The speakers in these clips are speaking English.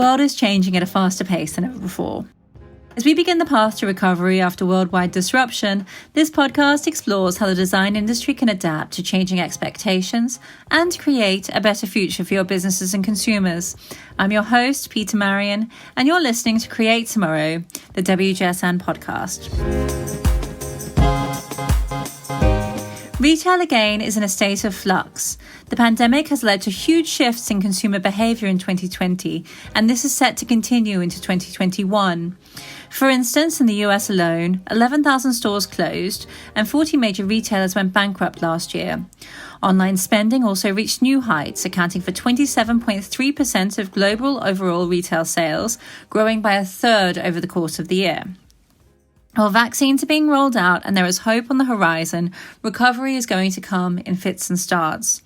world is changing at a faster pace than ever before. As we begin the path to recovery after worldwide disruption, this podcast explores how the design industry can adapt to changing expectations and create a better future for your businesses and consumers. I'm your host, Peter Marion, and you're listening to Create Tomorrow, the WGSN podcast. Retail again is in a state of flux. The pandemic has led to huge shifts in consumer behaviour in 2020, and this is set to continue into 2021. For instance, in the US alone, 11,000 stores closed and 40 major retailers went bankrupt last year. Online spending also reached new heights, accounting for 27.3% of global overall retail sales, growing by a third over the course of the year. While vaccines are being rolled out and there is hope on the horizon, recovery is going to come in fits and starts.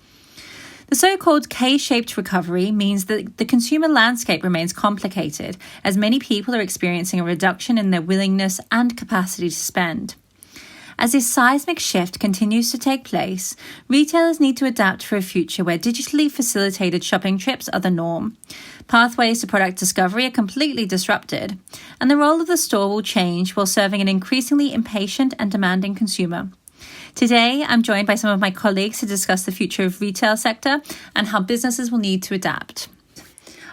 The so-called K-shaped recovery means that the consumer landscape remains complicated, as many people are experiencing a reduction in their willingness and capacity to spend. As this seismic shift continues to take place, retailers need to adapt for a future where digitally facilitated shopping trips are the norm. Pathways to product discovery are completely disrupted, and the role of the store will change while serving an increasingly impatient and demanding consumer. Today, I'm joined by some of my colleagues to discuss the future of retail sector and how businesses will need to adapt.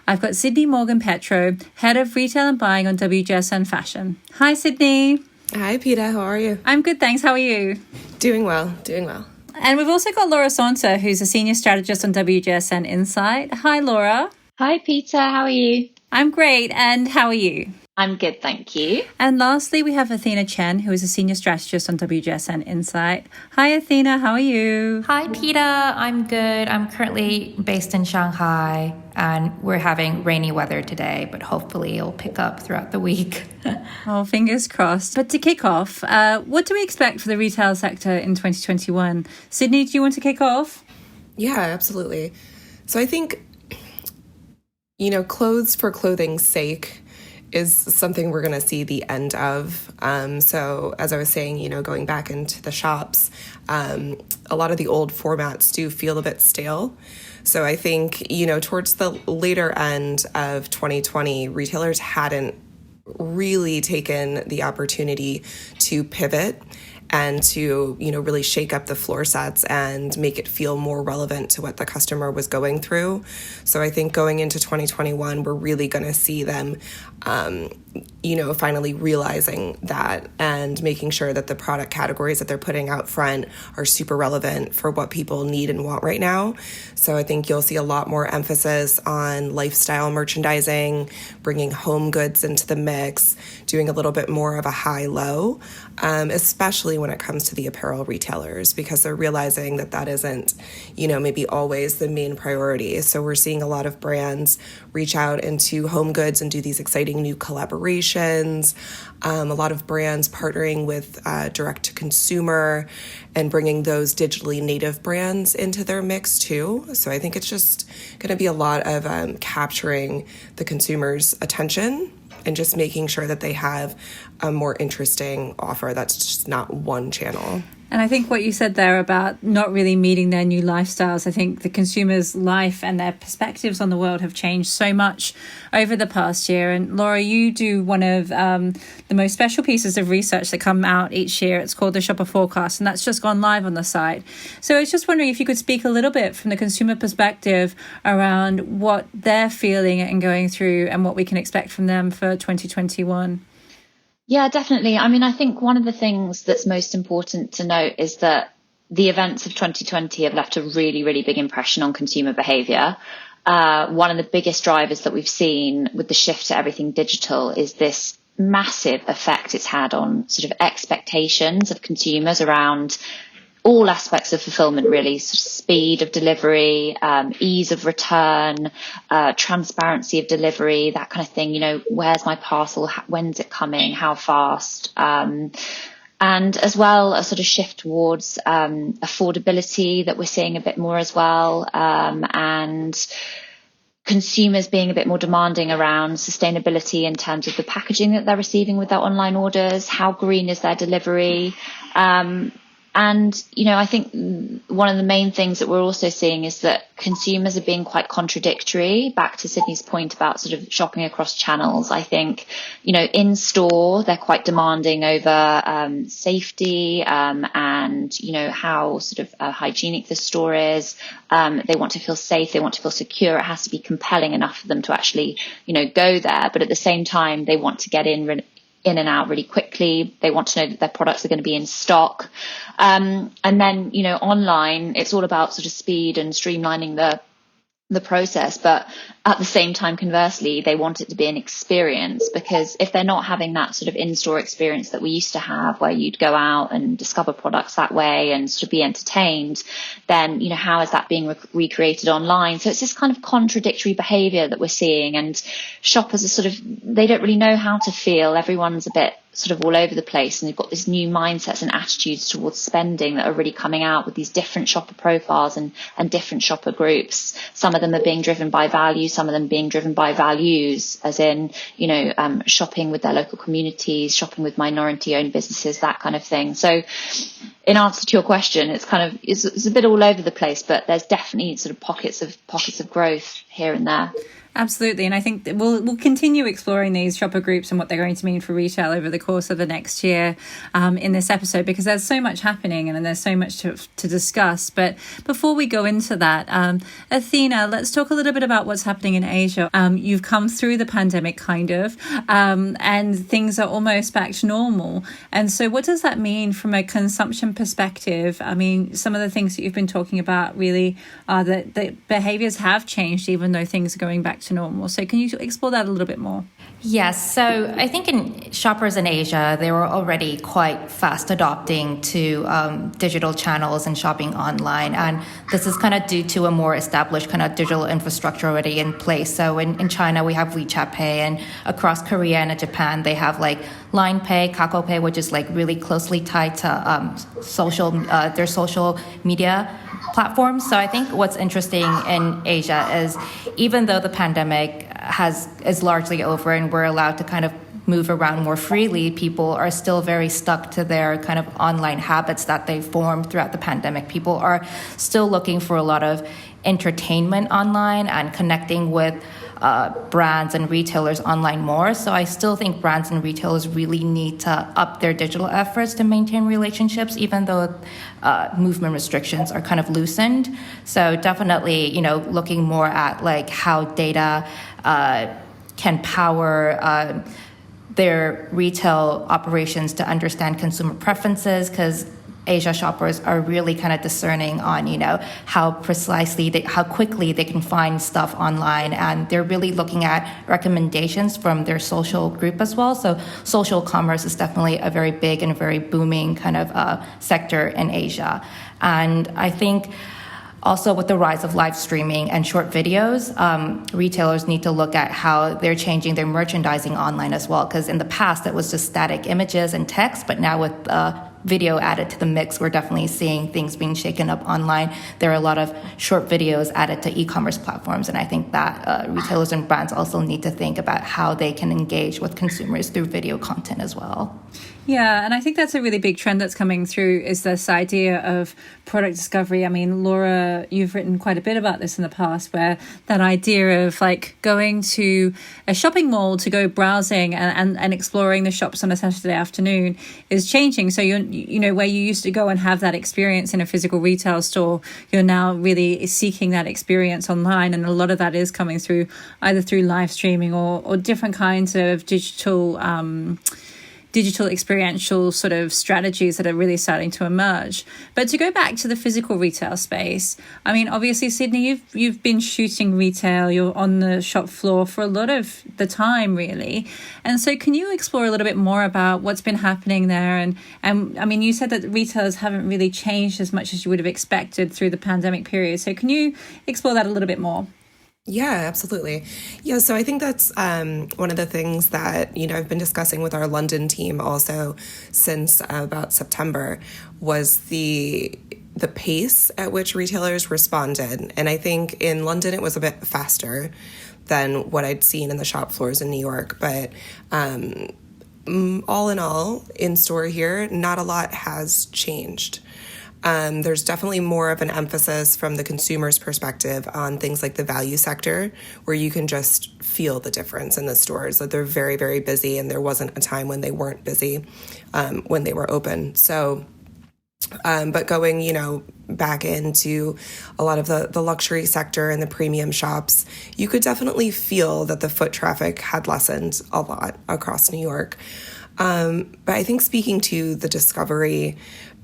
I've got Sydney Morgan-Petro, Head of Retail and Buying on WGSN Fashion. Hi, Sydney. Hi, Peter. How are you? I'm good, thanks. How are you? Doing well. And we've also got Laura Saunter, who's a Senior Strategist on WGSN Insight. Hi, Laura. Hi, Peter. How are you? I'm great. And how are you? I'm good, thank you. And lastly, we have Athena Chen, who is a Senior Strategist on WGSN Insight. Hi, Athena. How are you? Hi, Peter. I'm good. I'm currently based in Shanghai, and we're having rainy weather today, but hopefully it'll pick up throughout the week. Oh, fingers crossed. But to kick off, what do we expect for the retail sector in 2021? Sydney, do you want to kick off? Yeah, absolutely. So I think, clothes for clothing's sake is something we're going to see the end of. So as I was saying, going back into the shops, a lot of the old formats do feel a bit stale. So I think, towards the later end of 2020, retailers hadn't really taken the opportunity to pivot and to, really shake up the floor sets and make it feel more relevant to what the customer was going through. So I think going into 2021, we're really going to see them, finally realizing that and making sure that the product categories that they're putting out front are super relevant for what people need and want right now. So I think you'll see a lot more emphasis on lifestyle merchandising, bringing home goods into the mix, doing a little bit more of a high-low, especially when it comes to the apparel retailers, because they're realizing that isn't, maybe always the main priority. So we're seeing a lot of brands reach out into home goods and do these exciting new collaborations. A lot of brands partnering with direct-to-consumer and bringing those digitally native brands into their mix too. So I think it's just going to be a lot of capturing the consumer's attention and just making sure that they have a more interesting offer that's just not one channel. And I think what you said there about not really meeting their new lifestyles, I think the consumer's life and their perspectives on the world have changed so much over the past year. And Laura, you do one of the most special pieces of research that come out each year. It's called the Shopper Forecast, and that's just gone live on the site. So I was just wondering if you could speak a little bit from the consumer perspective around what they're feeling and going through and what we can expect from them for 2021. Yeah, definitely. I mean, I think one of the things that's most important to note is that the events of 2020 have left a really, really big impression on consumer behaviour. One of the biggest drivers that we've seen with the shift to everything digital is this massive effect it's had on sort of expectations of consumers around all aspects of fulfillment, really. So speed of delivery, ease of return, transparency of delivery, that kind of thing. Where's my parcel? When's it coming? How fast? And as well, a sort of shift towards affordability that we're seeing a bit more as well. And consumers being a bit more demanding around sustainability in terms of the packaging that they're receiving with their online orders. How green is their delivery? And, you know, I think one of the main things that we're also seeing is that consumers are being quite contradictory. Back to Sydney's point about sort of shopping across channels. I think, you know, in store, they're quite demanding over safety and, you know, how sort of hygienic the store is. They want to feel safe. They want to feel secure. It has to be compelling enough for them to actually, you know, go there. But at the same time, they want to get in and out really quickly. They want to know that their products are going to be in stock. And then, you know, online, it's all about sort of speed and streamlining the process. But at the same time, conversely, they want it to be an experience, because if they're not having that sort of in-store experience that we used to have, where you'd go out and discover products that way and sort of be entertained, then, you know, how is that being recreated online? So it's this kind of contradictory behavior that we're seeing, and shoppers are sort of, they don't really know how to feel. Everyone's a bit sort of all over the place, and they've got this new mindsets and attitudes towards spending that are really coming out with these different shopper profiles and different shopper groups. Some of them are being driven by value, some of them being driven by values, as in, you know, shopping with their local communities, shopping with minority owned businesses, that kind of thing. So in answer to your question, it's kind of, it's a bit all over the place, but there's definitely sort of pockets of growth here and there. Absolutely. And I think that we'll continue exploring these shopper groups and what they're going to mean for retail over the course of the next year in this episode, because there's so much happening and there's so much to discuss. But before we go into that, Athena, let's talk a little bit about what's happening in Asia. You've come through the pandemic kind of, and things are almost back to normal. And so what does that mean from a consumption perspective? I mean, some of the things that you've been talking about really are that the behaviors have changed, even though things are going back to normal. So can you explore that a little bit more? Yes. So I think in shoppers in Asia, they were already quite fast adopting to digital channels and shopping online. And this is kind of due to a more established kind of digital infrastructure already in place. So in China, we have WeChat Pay, and across Korea and Japan, they have like Line Pay, Kakao Pay, which is like really closely tied to their social media platforms. So I think what's interesting in Asia is, even though the pandemic is largely over and we're allowed to kind of move around more freely, people are still very stuck to their kind of online habits that they formed throughout the pandemic. People are still looking for a lot of entertainment online and connecting with brands and retailers online more. So I still think brands and retailers really need to up their digital efforts to maintain relationships, even though movement restrictions are kind of loosened. So definitely, you know, looking more at like how data can power their retail operations to understand consumer preferences, because Asia shoppers are really kind of discerning on, you know, how quickly they can find stuff online. And they're really looking at recommendations from their social group as well. So social commerce is definitely a very big and very booming kind of sector in Asia. And I think also with the rise of live streaming and short videos, retailers need to look at how they're changing their merchandising online as well. Because in the past, it was just static images and text, but now with video added to the mix, we're definitely seeing things being shaken up online. There are a lot of short videos added to e-commerce platforms, and I think that retailers and brands also need to think about how they can engage with consumers through video content as well. Yeah, and I think that's a really big trend that's coming through, is this idea of product discovery. I mean, Laura, you've written quite a bit about this in the past, where that idea of like going to a shopping mall to go browsing and exploring the shops on a Saturday afternoon is changing. So you know, where you used to go and have that experience in a physical retail store, you're now really seeking that experience online. And a lot of that is coming through either through live streaming or different kinds of digital experiential sort of strategies that are really starting to emerge. But to go back to the physical retail space, I mean, obviously, Sydney, you've been shooting retail, you're on the shop floor for a lot of the time, really. And so can you explore a little bit more about what's been happening there? And I mean, you said that the retailers haven't really changed as much as you would have expected through the pandemic period. So can you explore that a little bit more? Yeah, absolutely. Yeah, so I think that's one of the things that, you know, I've been discussing with our London team also since about September, was the pace at which retailers responded. And I think in London it was a bit faster than what I'd seen in the shop floors in New York. But all in all, in store here, not a lot has changed. There's definitely more of an emphasis from the consumer's perspective on things like the value sector, where you can just feel the difference in the stores, that they're very, very busy, and there wasn't a time when they weren't busy when they were open. So, but going, back into a lot of the luxury sector and the premium shops, you could definitely feel that the foot traffic had lessened a lot across New York. But I think speaking to the discovery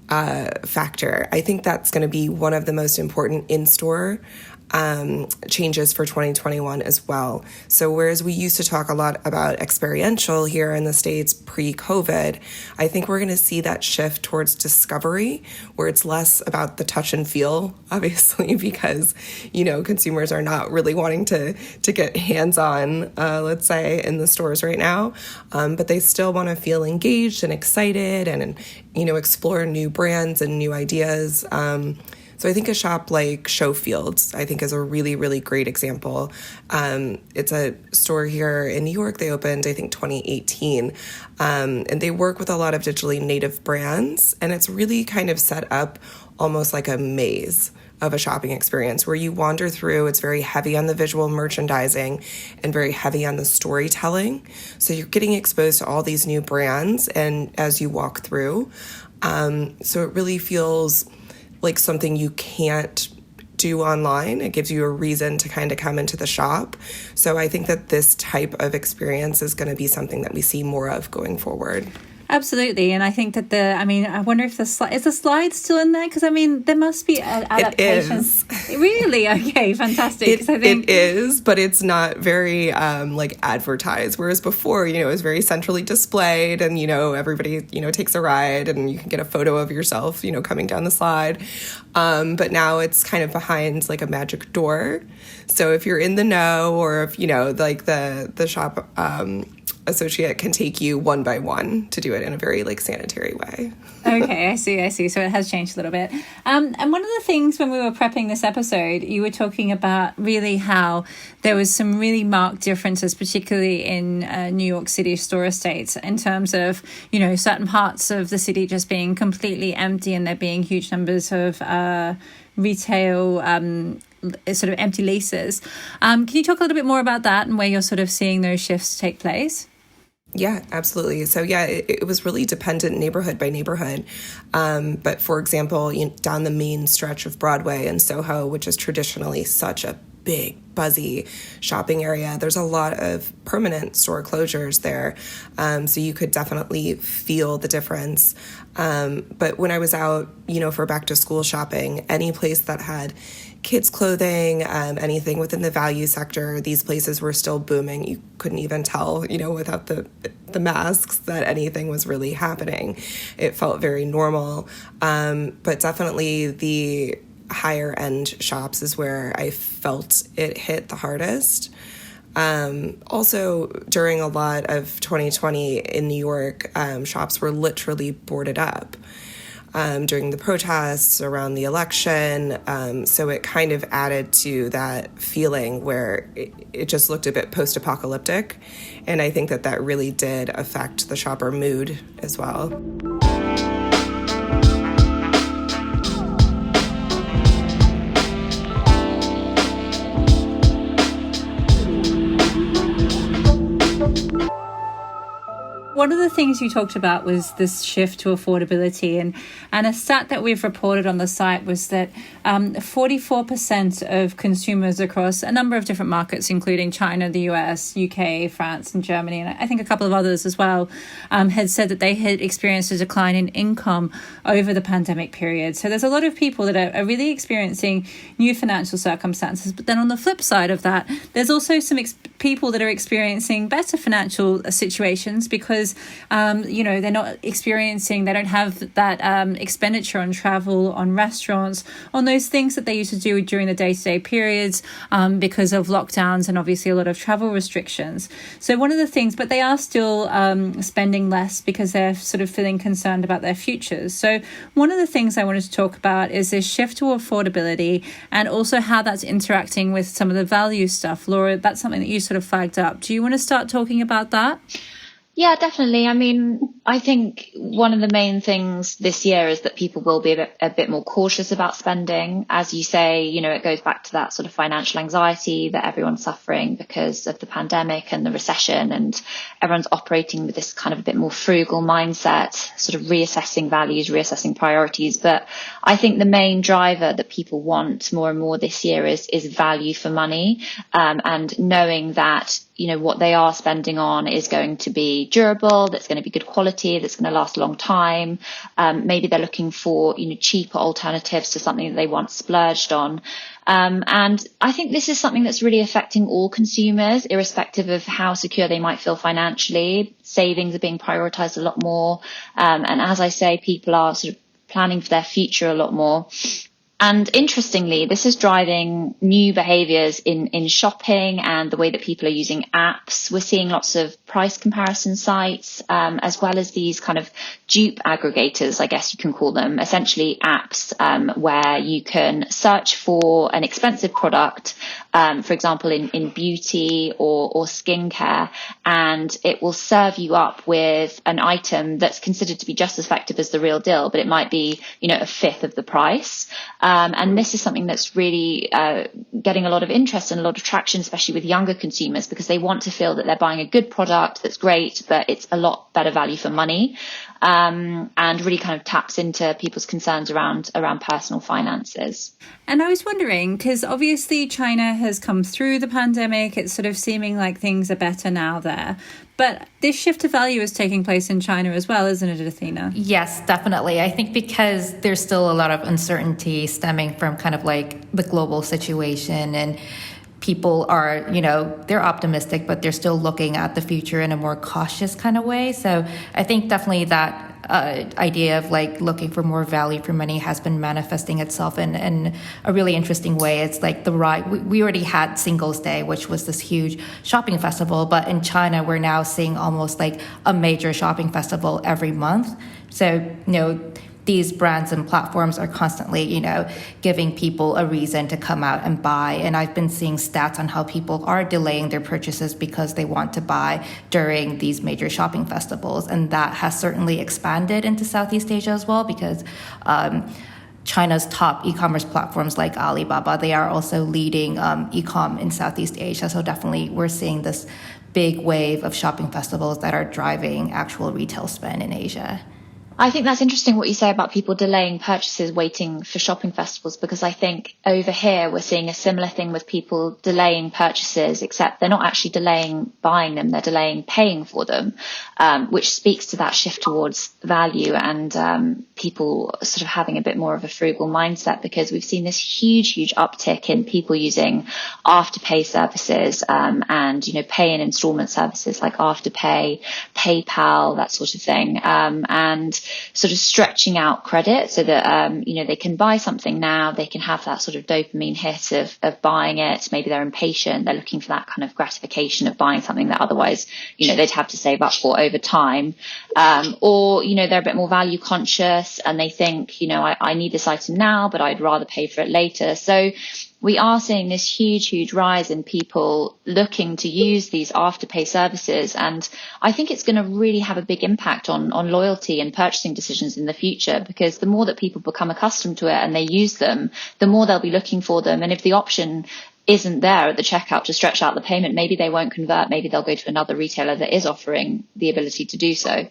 factor, I think that's going to be one of the most important in-store changes for 2021 as well. So whereas we used to talk a lot about experiential here in the States pre-COVID, I think we're going to see that shift towards discovery, where it's less about the touch and feel, obviously, because, consumers are not really wanting to get hands-on, let's say, in the stores right now. But they still want to feel engaged and excited and, explore new brands and new ideas. So I think a shop like Showfields, I think, is a really, really great example. It's a store here in New York. They opened, I think, 2018. And they work with a lot of digitally native brands. And it's really kind of set up almost like a maze of a shopping experience where you wander through. It's very heavy on the visual merchandising and very heavy on the storytelling. So you're getting exposed to all these new brands and as you walk through. So it really feels like something you can't do online. It gives you a reason to kind of come into the shop. So I think that this type of experience is going to be something that we see more of going forward. Absolutely. And I think that I wonder if is the slide still in there? Because, there must be adaptations. It is. Really? Okay, fantastic. It is, but it's not very, advertised. Whereas before, it was very centrally displayed and, everybody, takes a ride and you can get a photo of yourself, coming down the slide. But now it's kind of behind like a magic door. So if you're in the know or if, the shop, associate can take you one by one to do it in a very sanitary way. Okay, I see. So it has changed a little bit. And one of the things when we were prepping this episode, you were talking about really how there was some really marked differences, particularly in New York City store estates, in terms of, certain parts of the city just being completely empty and there being huge numbers of retail sort of empty leases. Can you talk a little bit more about that and where you're sort of seeing those shifts take place? Yeah, absolutely. So it was really dependent neighborhood by neighborhood. But for example, down the main stretch of Broadway in Soho, which is traditionally such a big, buzzy shopping area, there's a lot of permanent store closures there. So you could definitely feel the difference. But when I was out, for back to school shopping, any place that had kids clothing, anything within the value sector, these places were still booming. You couldn't even tell, without the masks that anything was really happening. It felt very normal. But definitely the higher end shops is where I felt it hit the hardest. Also, during a lot of 2020 in New York, shops were literally boarded up. During the protests around the election. So it kind of added to that feeling where it just looked a bit post-apocalyptic. And I think that really did affect the shopper mood as well. One of the things you talked about was this shift to affordability, and a stat that we've reported on the site was that 44% of consumers across a number of different markets, including China, the US, UK, France, and Germany, and I think a couple of others as well, had said that they had experienced a decline in income over the pandemic period. So there's a lot of people that are really experiencing new financial circumstances. But then on the flip side of that, there's also some people that are experiencing better financial situations because they're not experiencing, they don't have that expenditure on travel, on restaurants, on those things that they used to do during the day-to-day periods because of lockdowns and obviously a lot of travel restrictions. So one of the things, but they are still spending less because they're sort of feeling concerned about their futures. So one of the things I wanted to talk about is this shift to affordability and also how that's interacting with some of the value stuff. Laura, that's something that you sort of flagged up. Do you want to start talking about that? Yeah, definitely. I mean, I think one of the main things this year is that people will be a bit more cautious about spending. As you say, it goes back to that sort of financial anxiety that everyone's suffering because of the pandemic and the recession, and everyone's operating with this kind of a bit more frugal mindset, sort of reassessing values, reassessing priorities. But I think the main driver that people want more and more this year is value for money, and knowing that what they are spending on is going to be durable, that's going to be good quality, that's going to last a long time. Maybe they're looking for, cheaper alternatives to something that they once splurged on. And I think this is something that's really affecting all consumers, irrespective of how secure they might feel financially. Savings are being prioritized a lot more. And as I say, people are sort of planning for their future a lot more. And interestingly, this is driving new behaviors in shopping and the way that people are using apps. We're seeing lots of price comparison sites, as well as these kind of dupe aggregators, I guess you can call them, essentially apps where you can search for an expensive product, for example, in beauty or skincare, and it will serve you up with an item that's considered to be just as effective as the real deal, but it might be, a fifth of the price. And this is something that's really getting a lot of interest and a lot of traction, especially with younger consumers, because they want to feel that they're buying a good product that's great, but it's a lot better value for money, and really kind of taps into people's concerns around personal finances. And I was wondering, because obviously China has come through the pandemic, it's sort of seeming like things are better now there. But this shift to value is taking place in China as well, isn't it, Athena? Yes, definitely. I think because there's still a lot of uncertainty stemming from kind of like the global situation, and people are, they're optimistic, but they're still looking at the future in a more cautious kind of way. So I think definitely that idea of like looking for more value for money has been manifesting itself in a really interesting way. It's like we already had Singles Day, which was this huge shopping festival, but in China we're now seeing almost like a major shopping festival every month. So these brands and platforms are constantly, giving people a reason to come out and buy. And I've been seeing stats on how people are delaying their purchases because they want to buy during these major shopping festivals. And that has certainly expanded into Southeast Asia as well, because China's top e-commerce platforms like Alibaba, they are also leading e-com in Southeast Asia. So definitely we're seeing this big wave of shopping festivals that are driving actual retail spend in Asia. I think that's interesting what you say about people delaying purchases, waiting for shopping festivals, because I think over here we're seeing a similar thing with people delaying purchases, except they're not actually delaying buying them, they're delaying paying for them, which speaks to that shift towards value and people sort of having a bit more of a frugal mindset, because we've seen this huge uptick in people using afterpay services and, pay in installment services like Afterpay, PayPal, that sort of thing, and sort of stretching out credit so that, they can buy something now, they can have that sort of dopamine hit of buying it. Maybe they're impatient, they're looking for that kind of gratification of buying something that otherwise, they'd have to save up for over time. Or, they're a bit more value conscious and they think, I need this item now, but I'd rather pay for it later. So we are seeing this huge rise in people looking to use these afterpay services. And I think it's going to really have a big impact on loyalty and purchasing decisions in the future, because the more that people become accustomed to it and they use them, the more they'll be looking for them. And if the option isn't there at the checkout to stretch out the payment, maybe they won't convert. Maybe they'll go to another retailer that is offering the ability to do so.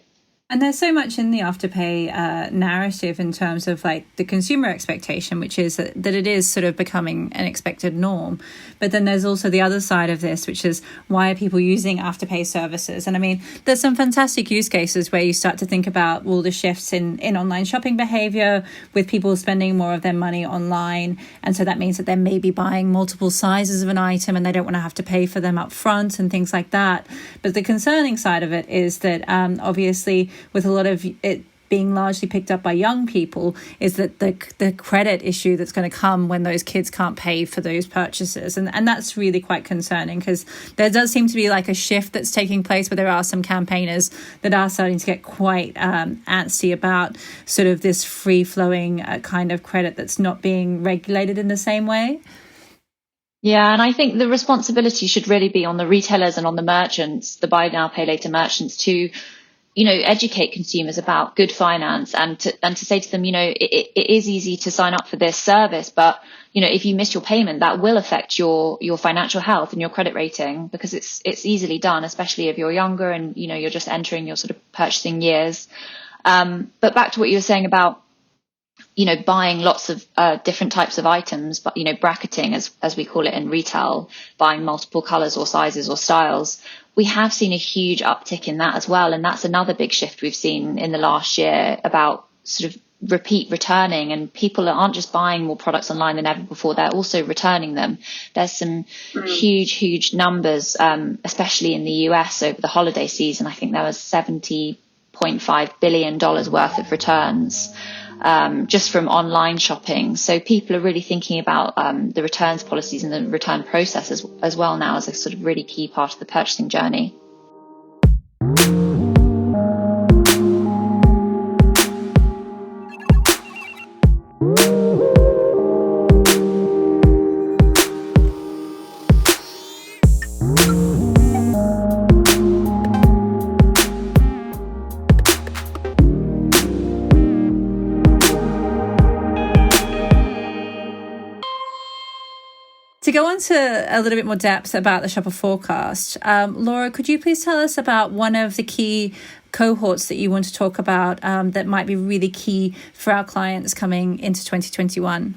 And there's so much in the Afterpay narrative in terms of like the consumer expectation, which is that it is sort of becoming an expected norm. But then there's also the other side of this, which is why are people using Afterpay services? And I mean, there's some fantastic use cases where you start to think about all the shifts in online shopping behavior with people spending more of their money online. And so that means that they're maybe buying multiple sizes of an item and they don't want to have to pay for them up front and things like that. But the concerning side of it is that obviously, with a lot of it being largely picked up by young people, is that the credit issue that's going to come when those kids can't pay for those purchases. And that's really quite concerning, because there does seem to be like a shift that's taking place where there are some campaigners that are starting to get quite antsy about sort of this free-flowing kind of credit that's not being regulated in the same way. Yeah, and I think the responsibility should really be on the retailers and on the merchants, the buy now, pay later merchants, to educate consumers about good finance, and to say to them, it is easy to sign up for this service, but if you miss your payment, that will affect your financial health and your credit rating, because it's easily done, especially if you're younger and you're just entering your sort of purchasing years. But back to what you were saying about buying lots of different types of items, but bracketing, as we call it in retail, buying multiple colors or sizes or styles. We have seen a huge uptick in that as well, and that's another big shift we've seen in the last year about sort of repeat returning, and people aren't just buying more products online than ever before, they're also returning them. There's some huge numbers, especially in the US over the holiday season. I think there was $70.5 billion worth of returns just from online shopping. So people are really thinking about the returns policies and the return process as well now as a sort of really key part of the purchasing journey. To go into a little bit more depth about the shopper forecast, Laura, could you please tell us about one of the key cohorts that you want to talk about that might be really key for our clients coming into 2021?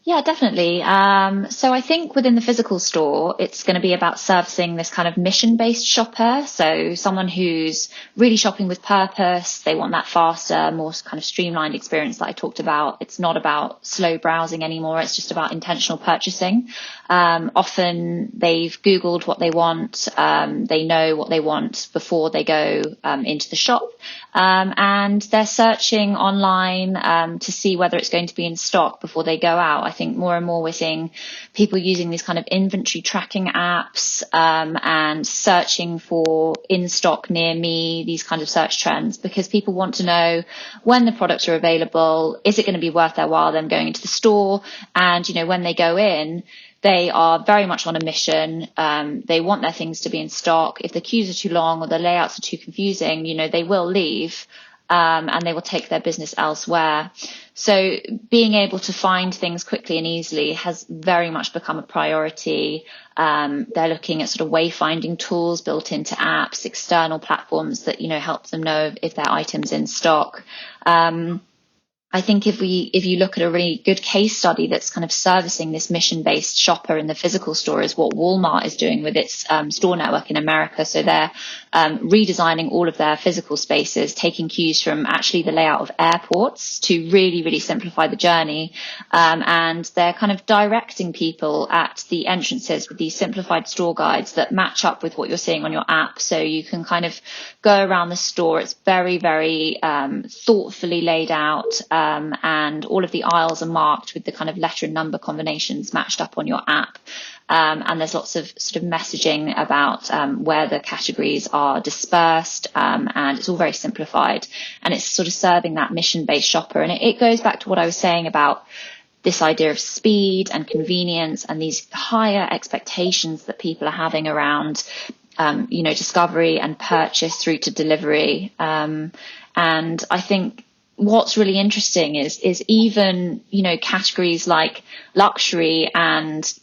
Yeah, definitely. So I think within the physical store, it's going to be about servicing this kind of mission-based shopper. So someone who's really shopping with purpose. They want that faster, more kind of streamlined experience that I talked about. It's not about slow browsing anymore. It's just about intentional purchasing. Often they've Googled what they want. They know what they want before they go into the shop. And they're searching online to see whether it's going to be in stock before they go out. I think more and more we're seeing people using these kind of inventory tracking apps and searching for in stock near me, these kind of search trends, because people want to know when the products are available. Is it going to be worth their while them going into the store? And, when they go in, they are very much on a mission. They want their things to be in stock. If the queues are too long or the layouts are too confusing, they will leave and they will take their business elsewhere. So being able to find things quickly and easily has very much become a priority. They're looking at sort of wayfinding tools built into apps, external platforms that, help them know if their item's in stock. I think if you look at a really good case study that's kind of servicing this mission-based shopper in the physical store is what Walmart is doing with its store network in America. So they're redesigning all of their physical spaces, taking cues from actually the layout of airports to really, really simplify the journey. And they're kind of directing people at the entrances with these simplified store guides that match up with what you're seeing on your app. So you can kind of go around the store. It's very, very thoughtfully laid out. And all of the aisles are marked with the kind of letter and number combinations matched up on your app. And there's lots of sort of messaging about where the categories are dispersed, and it's all very simplified. And it's sort of serving that mission-based shopper. And it goes back to what I was saying about this idea of speed and convenience and these higher expectations that people are having around, discovery and purchase through to delivery. And I think what's really interesting is even, categories like luxury and,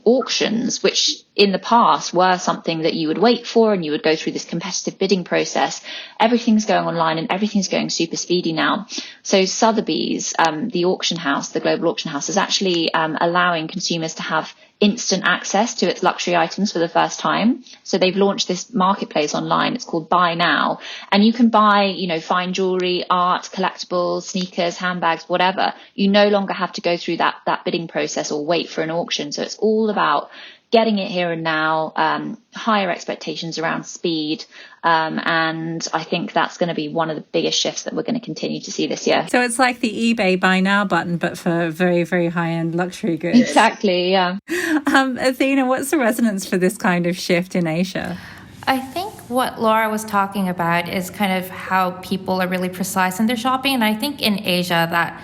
auctions, which in the past were something that you would wait for and you would go through this competitive bidding process. Everything's going online and everything's going super speedy now. So Sotheby's, the auction house, the global auction house, is actually allowing consumers to have instant access to its luxury items for the first time. So they've launched this marketplace online. It's called Buy Now. And you can buy, fine jewelry, art, collectibles, sneakers, handbags, whatever. You no longer have to go through that bidding process or wait for an auction. So it's all about getting it here and now, higher expectations around speed. And I think that's going to be one of the biggest shifts that we're going to continue to see this year. So it's like the eBay buy now button, but for very, very high-end luxury goods. Exactly, yeah. Athena, what's the resonance for this kind of shift in Asia? I think what Laura was talking about is kind of how people are really precise in their shopping. And I think in Asia that,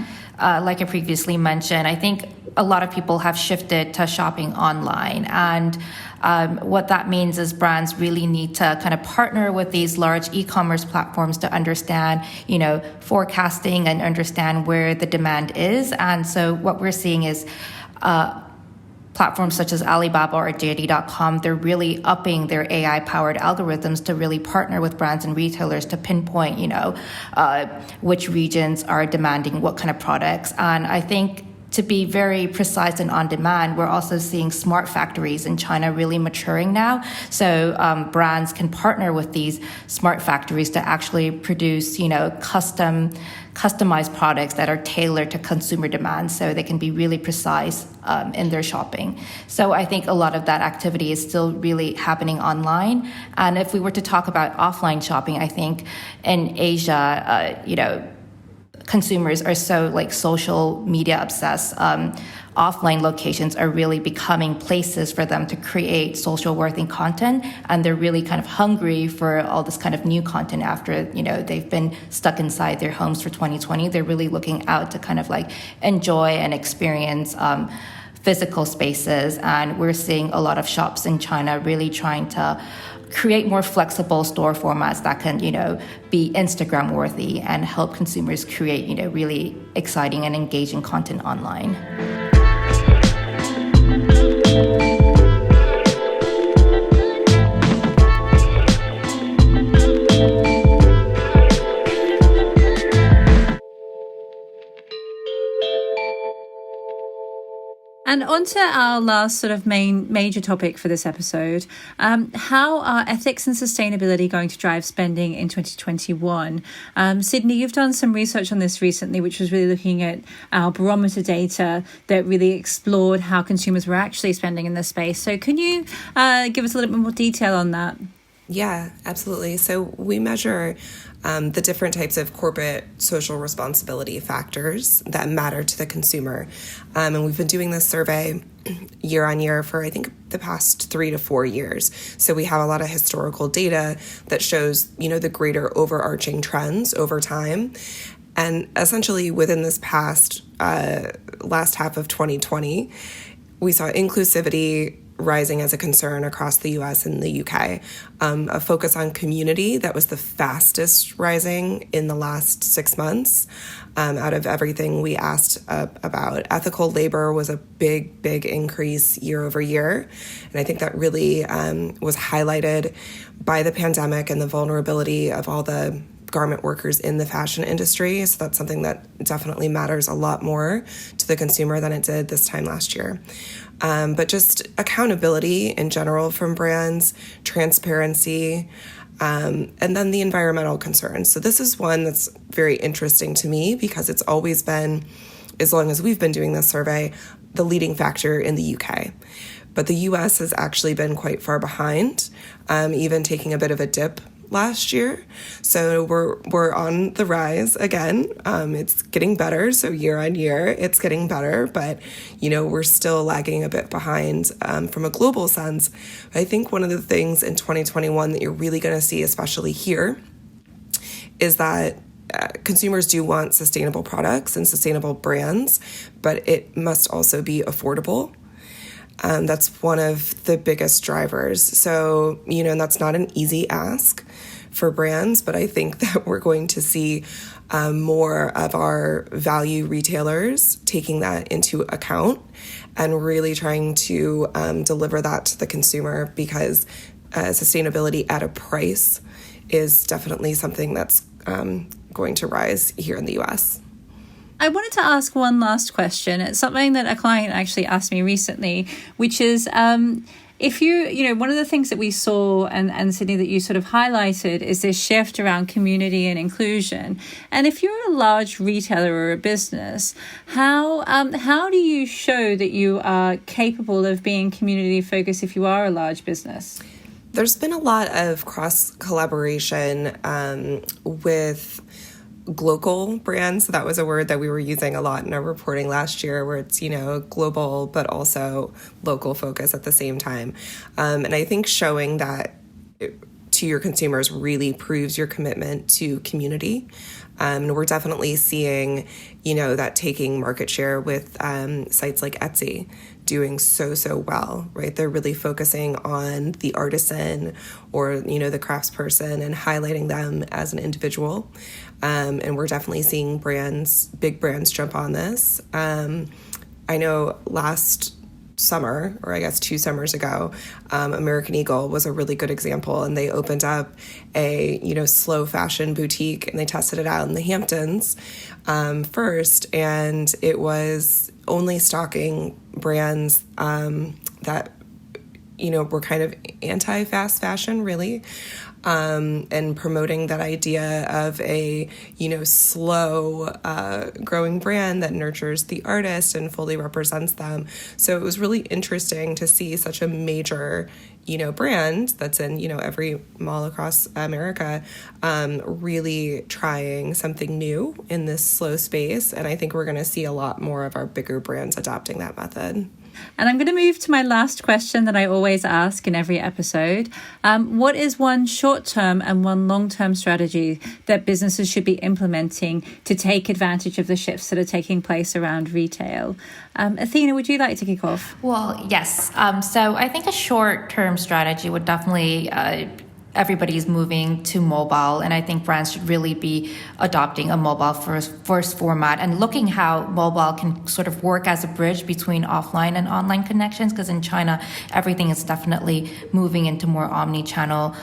like I previously mentioned, I think a lot of people have shifted to shopping online. And what that means is brands really need to kind of partner with these large e-commerce platforms to understand, forecasting and understand where the demand is. And so what we're seeing is platforms such as Alibaba or JD.com, they're really upping their AI-powered algorithms to really partner with brands and retailers to pinpoint, which regions are demanding what kind of products. And I think to be very precise and on demand, we're also seeing smart factories in China really maturing now. So brands can partner with these smart factories to actually produce, customized products that are tailored to consumer demand, so they can be really precise in their shopping. So I think a lot of that activity is still really happening online. And if we were to talk about offline shopping, I think in Asia, consumers are so social media obsessed. Offline locations are really becoming places for them to create social worthy content, and they're really kind of hungry for all this kind of new content after they've been stuck inside their homes for 2020. They're really looking out to kind of enjoy and experience physical spaces, and we're seeing a lot of shops in China really trying to create more flexible store formats that can, be Instagram worthy and help consumers create, really exciting and engaging content online. And on to our last sort of major topic for this episode. How are ethics and sustainability going to drive spending in 2021? Sydney, you've done some research on this recently, which was really looking at our barometer data that really explored how consumers were actually spending in this space. So can you give us a little bit more detail on that? Yeah, absolutely. So we measure the different types of corporate social responsibility factors that matter to the consumer. And we've been doing this survey year on year for, I think, the past 3 to 4 years. So we have a lot of historical data that shows, the greater overarching trends over time. And essentially within this past last half of 2020, we saw inclusivity rising as a concern across the US and the UK. A focus on community that was the fastest rising in the last 6 months. Out of everything we asked about, ethical labor was a big increase year over year. And I think that really was highlighted by the pandemic and the vulnerability of all the garment workers in the fashion industry. So that's something that definitely matters a lot more to the consumer than it did this time last year. But just accountability in general from brands, transparency, and then the environmental concerns. So this is one that's very interesting to me because it's always been, as long as we've been doing this survey, the leading factor in the UK. But the US has actually been quite far behind, even taking a bit of a dip last year. So we're on the rise again. It's getting better. So year on year, it's getting better, but we're still lagging a bit behind from a global sense. I think one of the things in 2021 that you're really going to see, especially here, is that consumers do want sustainable products and sustainable brands, but it must also be affordable. That's one of the biggest drivers. So, and that's not an easy ask for brands, but I think that we're going to see more of our value retailers taking that into account and really trying to deliver that to the consumer, because sustainability at a price is definitely something that's going to rise here in the US. I wanted to ask one last question. It's something that a client actually asked me recently, which is if one of the things that we saw and Sydney that you sort of highlighted is this shift around community and inclusion. And if you're a large retailer or a business, how do you show that you are capable of being community focused if you are a large business? There's been a lot of cross collaboration with global brands. That was a word that we were using a lot in our reporting last year, where it's, global, but also local focus at the same time. And I think showing that to your consumers really proves your commitment to community. And we're definitely seeing, that taking market share with sites like Etsy doing so well, right? They're really focusing on the artisan or, the craftsperson and highlighting them as an individual. And we're definitely seeing big brands jump on this. I know last summer, or I guess 2 summers ago, American Eagle was a really good example, and they opened up a slow fashion boutique, and they tested it out in the Hamptons first, and it was only stocking brands that were kind of anti-fast fashion, really. And promoting that idea of a, slow growing brand that nurtures the artist and fully represents them. So it was really interesting to see such a major, brand that's in, every mall across America, really trying something new in this slow space. And I think we're going to see a lot more of our bigger brands adopting that method. And I'm going to move to my last question that I always ask in every episode. What is one short-term and one long-term strategy that businesses should be implementing to take advantage of the shifts that are taking place around retail? Athena, would you like to kick off? Well, yes. So I think a short-term strategy would definitely everybody's moving to mobile, and I think brands should really be adopting a mobile first format and looking how mobile can sort of work as a bridge between offline and online connections, because in China everything is definitely moving into more omnichannel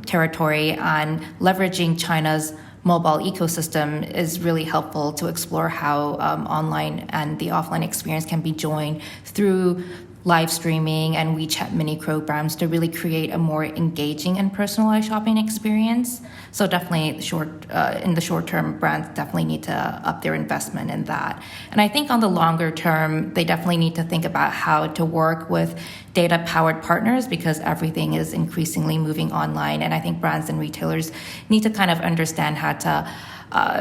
territory, and leveraging China's mobile ecosystem is really helpful to explore how online and the offline experience can be joined through live streaming and WeChat mini programs to really create a more engaging and personalized shopping experience. So definitely in the short term, brands definitely need to up their investment in that. And I think on the longer term, they definitely need to think about how to work with data-powered partners, because everything is increasingly moving online. And I think brands and retailers need to kind of understand how to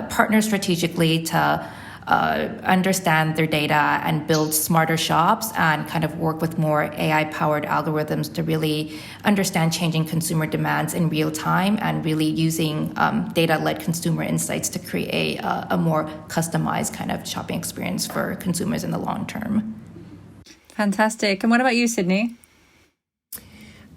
partner strategically to understand their data and build smarter shops, and kind of work with more AI-powered algorithms to really understand changing consumer demands in real time, and really using data-led consumer insights to create a more customized kind of shopping experience for consumers in the long term. Fantastic. And what about you, Sydney?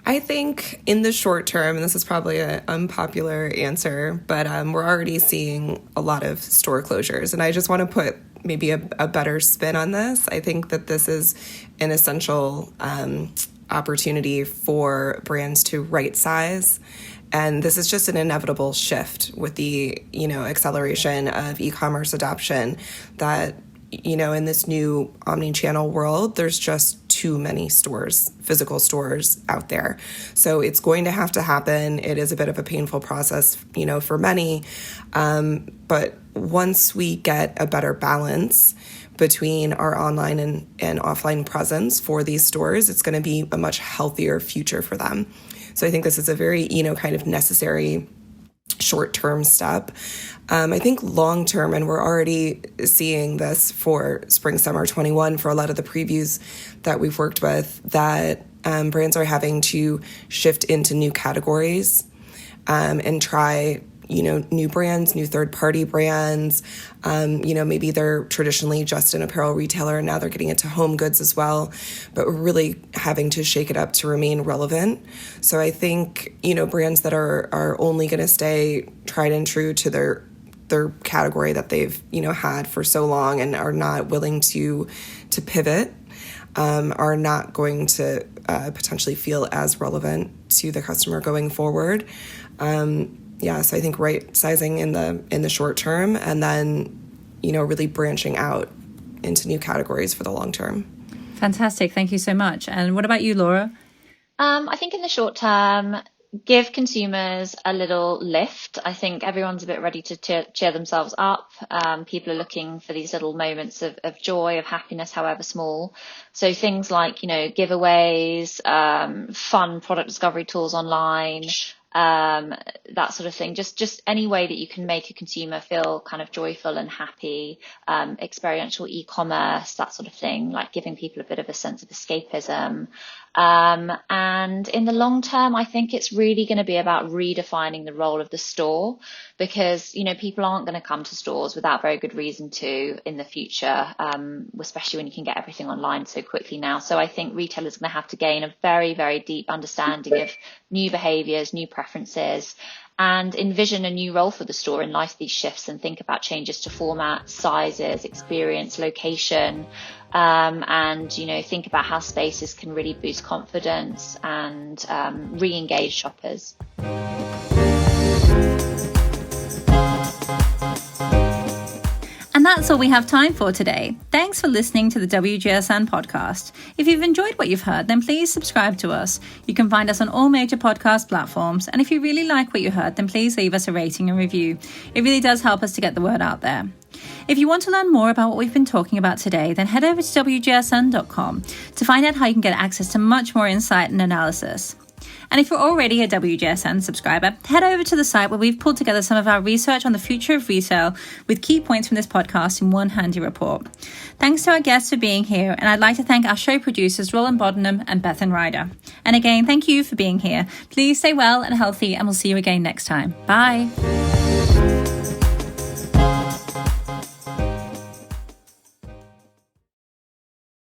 I think in the short term, and this is probably an unpopular answer, but we're already seeing a lot of store closures. And I just want to put maybe a better spin on this. I think that this is an essential opportunity for brands to right size. And this is just an inevitable shift with the, acceleration of e-commerce adoption, that, in this new omni-channel world, there's just too many physical stores out there. So it's going to have to happen. It is a bit of a painful process, for many. But once we get a better balance between our online and offline presence for these stores, it's going to be a much healthier future for them. So I think this is a very, kind of necessary short-term step. I think long-term, and we're already seeing this for Spring Summer 21 for a lot of the previews that we've worked with, that brands are having to shift into new categories and try, new brands, new third-party brands. Maybe they're traditionally just an apparel retailer, and now they're getting into home goods as well. But we're really having to shake it up to remain relevant. So I think, brands that are only going to stay tried and true to their category that they've, had for so long, and are not willing to pivot, are not going to potentially feel as relevant to the customer going forward. So I think right sizing in the short term, and then, really branching out into new categories for the long term. Fantastic. Thank you so much. And what about you, Laura? I think in the short term, give consumers a little lift. I think everyone's a bit ready to cheer themselves up. People are looking for these little moments of joy, of happiness, however small. So things like, giveaways, fun product discovery tools online, that sort of thing. Just any way that you can make a consumer feel kind of joyful and happy, experiential e-commerce, that sort of thing, like giving people a bit of a sense of escapism. And in the long term, I think it's really going to be about redefining the role of the store, because, you know, people aren't going to come to stores without very good reason to in the future, especially when you can get everything online so quickly now. So I think retailers are going to have to gain a very, very deep understanding of new behaviours, new preferences, and envision a new role for the store in light of these shifts, and think about changes to format, sizes, experience, location, and, you know, think about how spaces can really boost confidence and re-engage shoppers. And that's all we have time for today. Thanks for listening to the WGSN podcast. If you've enjoyed what you've heard, then please subscribe to us. You can find us on all major podcast platforms. And if you really like what you heard, then please leave us a rating and review. It really does help us to get the word out there. If you want to learn more about what we've been talking about today, then head over to WGSN.com to find out how you can get access to much more insight and analysis. And if you're already a WGSN subscriber, head over to the site where we've pulled together some of our research on the future of retail with key points from this podcast in one handy report. Thanks to our guests for being here, and I'd like to thank our show producers Roland Bodenham and Bethan Ryder. And again, thank you for being here. Please stay well and healthy, and we'll see you again next time. Bye.